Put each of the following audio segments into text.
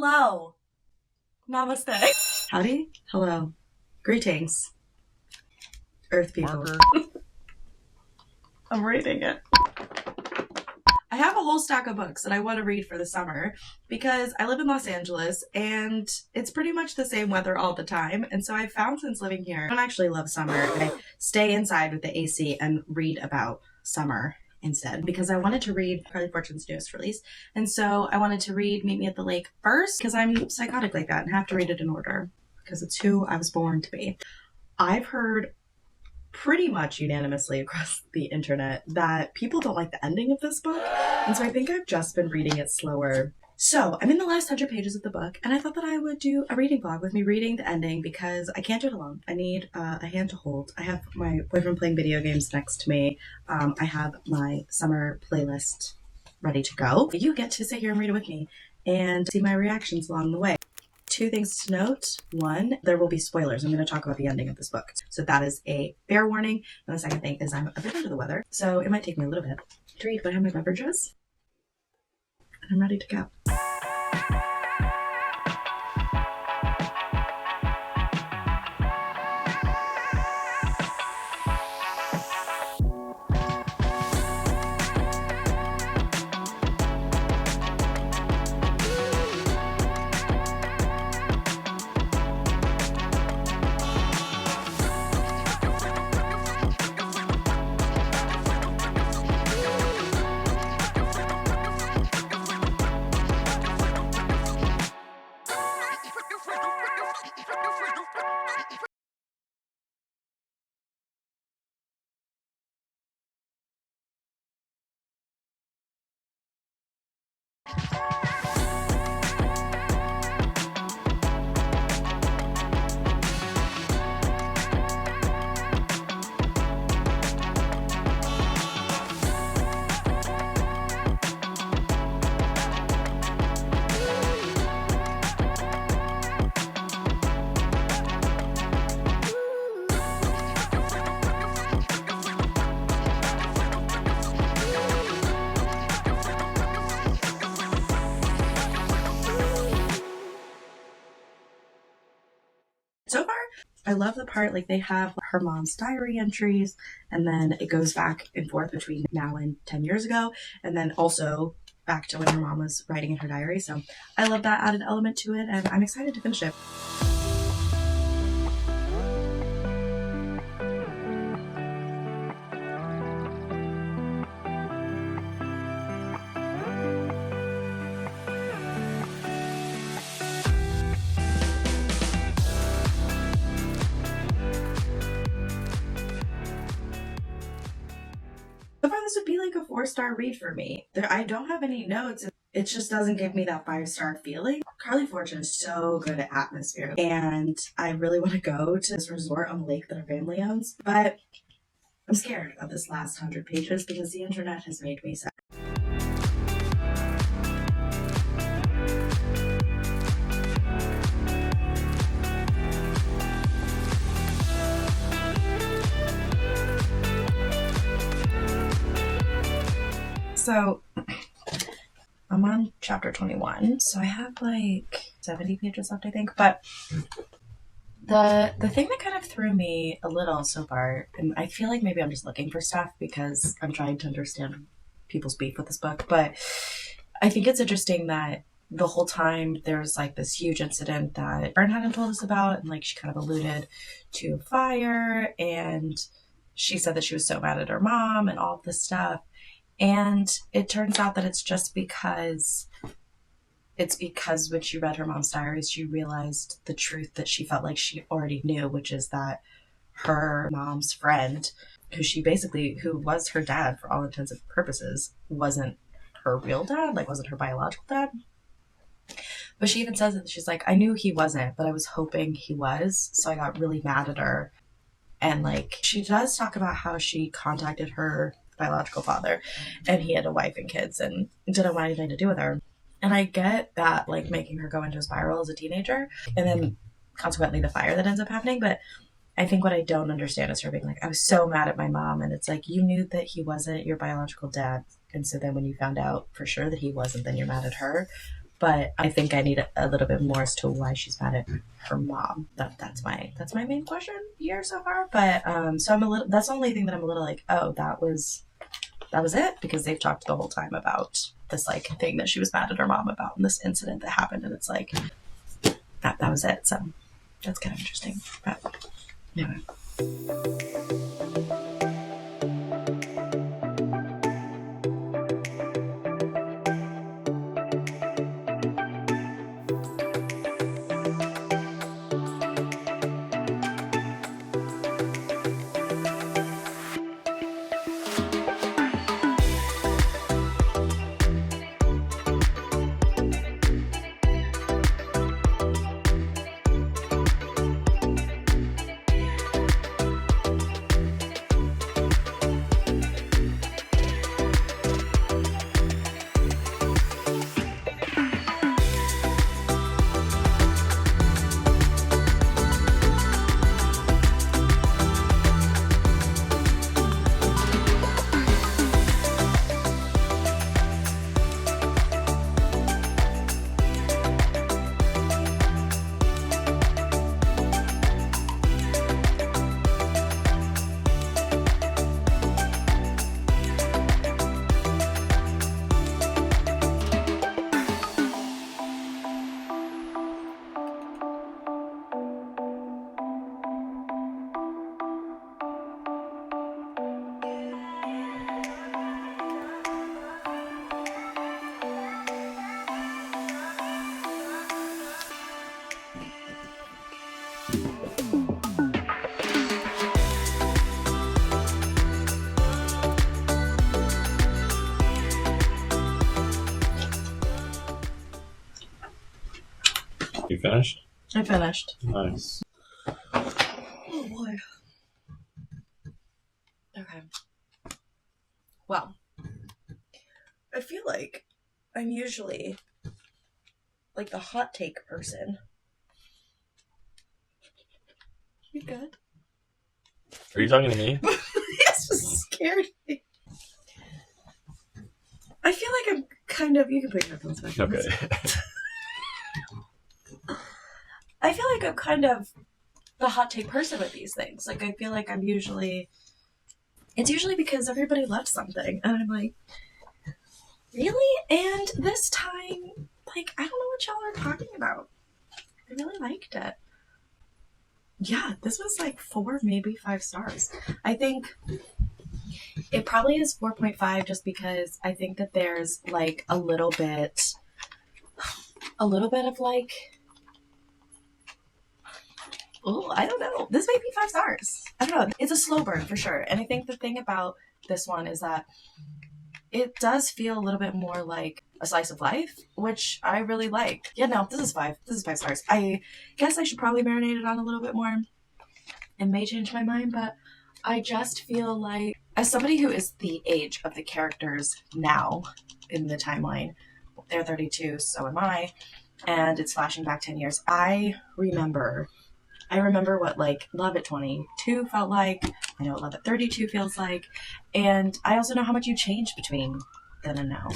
Hello. Namaste. Howdy. Hello. Greetings. Earth people. I'm reading it. I have a whole stack of books that I want to read for the summer because I live in Los Angeles and it's pretty much the same weather all the time. And so I've found since living here, I don't actually love summer. I stay inside with the AC and read about summer instead because I wanted to read Carley Fortune's newest release. And so I wanted to read Meet Me at the Lake first because I'm psychotic like that and have to read it in order because it's who I was born to be. I've heard pretty much unanimously across the internet that people don't like the ending of this book, and so I think I've just been reading it slower. So I'm in the last 100 pages of the book, and I thought that I would do a reading vlog with me reading the ending because I can't do it alone. I need a hand to hold. I have my boyfriend playing video games next to me. I have my summer playlist ready to go. You get to sit here and read it with me and see my reactions along the way. Two things to note. One, there will be spoilers. I'm going to talk about the ending of this book. So that is a fair warning. And the second thing is I'm a bit under the weather, so it might take me a little bit to read, but I have my beverages and I'm ready to go. So far, I love the part, like they have her mom's diary entries and then it goes back and forth between now and 10 years ago and then also back to when her mom was writing in her diary. So I love that added element to it and I'm excited to finish it. So far, this would be like a 4-star read for me. I don't have any notes. It just doesn't give me that 5-star feeling. Carley Fortune is so good at atmosphere, and I really want to go to this resort on the lake that our family owns, but I'm scared of this last 100 pages because the internet has made me sad. So I'm on chapter 21, so I have like 70 pages left, I think. But the thing that kind of threw me a little so far, and I feel like maybe I'm just looking for stuff because I'm trying to understand people's beef with this book, but I think it's interesting that the whole time there's like this huge incident that Erin hadn't told us about, and like she kind of alluded to a fire, and she said that she was so mad at her mom and all of this stuff. And it turns out that it's because when she read her mom's diaries, she realized the truth that she felt like she already knew, which is that her mom's friend, who was her dad for all intents and purposes, wasn't her real dad, like wasn't her biological dad. But she even says that she's like, I knew he wasn't, but I was hoping he was. So I got really mad at her. And like, she does talk about how she contacted her biological father and he had a wife and kids and didn't want anything to do with her. And I get that, like, making her go into a spiral as a teenager and then consequently the fire that ends up happening. But I think what I don't understand is her being like, I was so mad at my mom. And it's like, you knew that he wasn't your biological dad. And so then when you found out for sure that he wasn't, then you're mad at her. but I think I need a little bit more as to why she's mad at her mom. That's my main question here so far. But so I'm a little. That's the only thing that I'm a little like, oh, that was it, because they've talked the whole time about this like thing that she was mad at her mom about and this incident that happened, and it's like that was it. So that's kind of interesting. But anyway. You finished? I finished. Nice. Oh boy. Okay. Well, I feel like I'm usually like the hot take person. You good? Are you talking to me? This was scared me. I feel like I'm kind of. You can put your headphones back. Okay. I feel like I'm kind of the hot take person with these things. Like, I feel like I'm usually. It's usually because everybody loves something, and I'm like, really? And this time, like, I don't know what y'all are talking about. I really liked it. Yeah, this was like 4, maybe 5 stars. I think it probably is 4.5 just because I think that there's like a little bit of like, oh, I don't know. This may be 5 stars. I don't know. It's a slow burn for sure. And I think the thing about this one is that it does feel a little bit more like a slice of life, which I really like. Yeah, no, this is 5. This is 5 stars. I guess I should probably marinate it on a little bit more and may change my mind, but I just feel like, as somebody who is the age of the characters now in the timeline, they're 32, so am I, and it's flashing back 10 years. I remember what like Love at 22 felt like. I know what Love at 32 feels like. And I also know how much you change between then and now.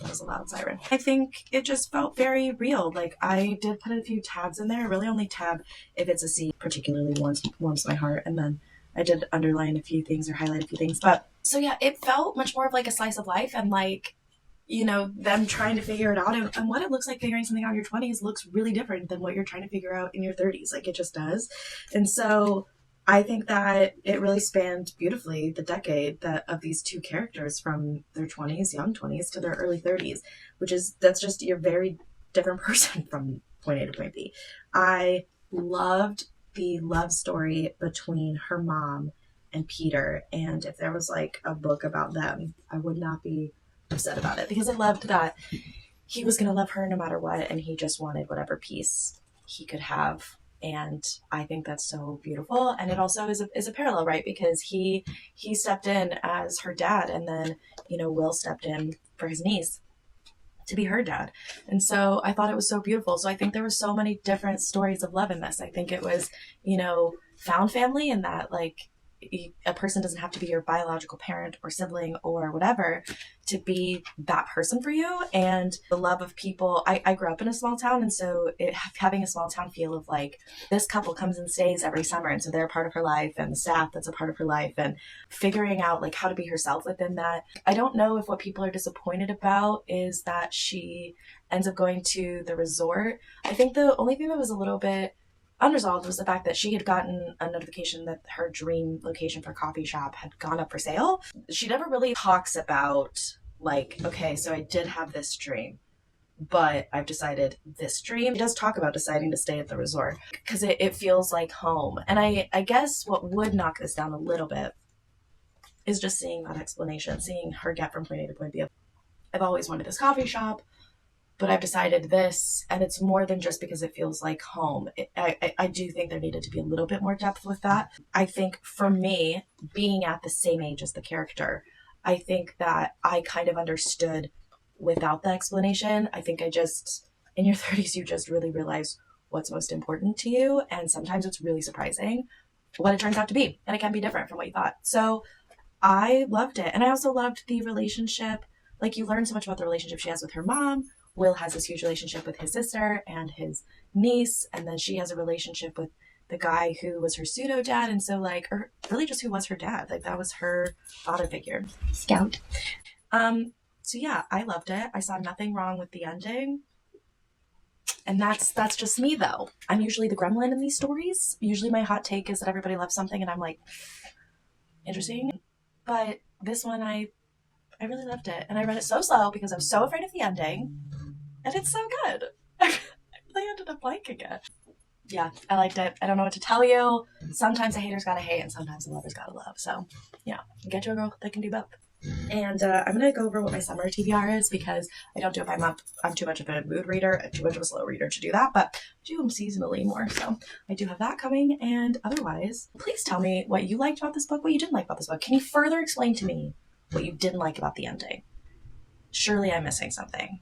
That was a loud siren. I think it just felt very real. Like, I did put a few tabs in there. I really only tab if it's a scene particularly warms my heart. And then I did underline a few things or highlight a few things. But so yeah, it felt much more of like a slice of life, and like, you know, them trying to figure it out. And what it looks like figuring something out in your 20s looks really different than what you're trying to figure out in your 30s. Like, it just does. And so I think that it really spanned beautifully the decade that of these two characters from their 20s, young 20s, to their early 30s, that's just you're very different person from point A to point B. I loved the love story between her mom and Peter, and if there was like a book about them, I would not be upset about it, because I loved that he was going to love her no matter what, and he just wanted whatever peace he could have. And I think that's so beautiful. And it also is a parallel, right? Because he stepped in as her dad, and then, you know, Will stepped in for his niece to be her dad. And so I thought it was so beautiful. So I think there were so many different stories of love in this. I think it was, you know, found family, and that, like, a person doesn't have to be your biological parent or sibling or whatever to be that person for you. And the love of people, I grew up in a small town, and so having a small town feel of like, this couple comes and stays every summer, and so they're a part of her life, and the staff that's a part of her life, and figuring out like how to be herself within that. I don't know if what people are disappointed about is that she ends up going to the resort. I think the only thing that was a little bit unresolved was the fact that she had gotten a notification that her dream location for coffee shop had gone up for sale. She never really talks about like, okay, so I did have this dream, but I've decided this dream. She does talk about deciding to stay at the resort because it feels like home. And I guess what would knock this down a little bit is just seeing that explanation, seeing her get from point A to point B. I've always wanted this coffee shop, but I've decided this, and it's more than just because it feels like home. I do think there needed to be a little bit more depth with that. I think for me, being at the same age as the character, I think that I kind of understood without the explanation. I think in your 30s, you just really realize what's most important to you, and sometimes it's really surprising what it turns out to be, and it can be different from what you thought. So I loved it, and I also loved the relationship. Like, you learn so much about the relationship she has with her mom. Will has this huge relationship with his sister and his niece, and then she has a relationship with the guy who was her pseudo dad, and so like, or really just who was her dad. Like, that was her father figure. Scout. So yeah, I loved it. I saw nothing wrong with the ending. And that's just me though. I'm usually the gremlin in these stories. Usually my hot take is that everybody loves something and I'm like, interesting. But this one I really loved it. And I read it so slow because I was so afraid of the ending. And it's so good. I really ended up liking it. Yeah, I liked it. I don't know what to tell you. Sometimes a hater's gotta hate and sometimes a lover's gotta love. So yeah, get you a girl that can do both. And I'm going to go over what my summer TBR is because I don't do it by month. I'm too much of a mood reader, too much of a slow reader to do that, but I do them seasonally more. So I do have that coming. And otherwise, please tell me what you liked about this book, what you didn't like about this book. Can you further explain to me what you didn't like about the ending? Surely I'm missing something.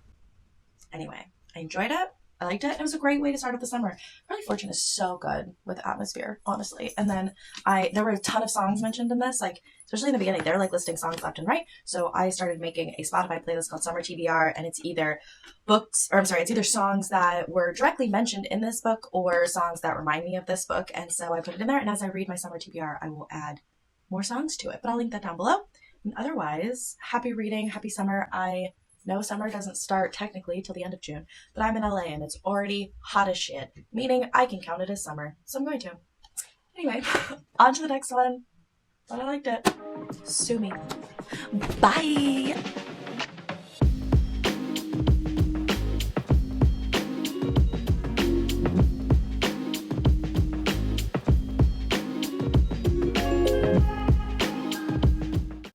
Anyway, I enjoyed it. I liked it. It was a great way to start off the summer. Carley Fortune is so good with atmosphere, honestly. And then there were a ton of songs mentioned in this, like, especially in the beginning, they're like listing songs left and right. So I started making a Spotify playlist called Summer TBR, and it's either it's either songs that were directly mentioned in this book or songs that remind me of this book. And so I put it in there, and as I read my Summer TBR, I will add more songs to it, but I'll link that down below. And otherwise, happy reading, happy summer. I know summer doesn't start technically till the end of June, but I'm in LA and it's already hot as shit, meaning I can count it as summer. So I'm going to. Anyway, on to the next one. But I liked it. Sue me. Bye!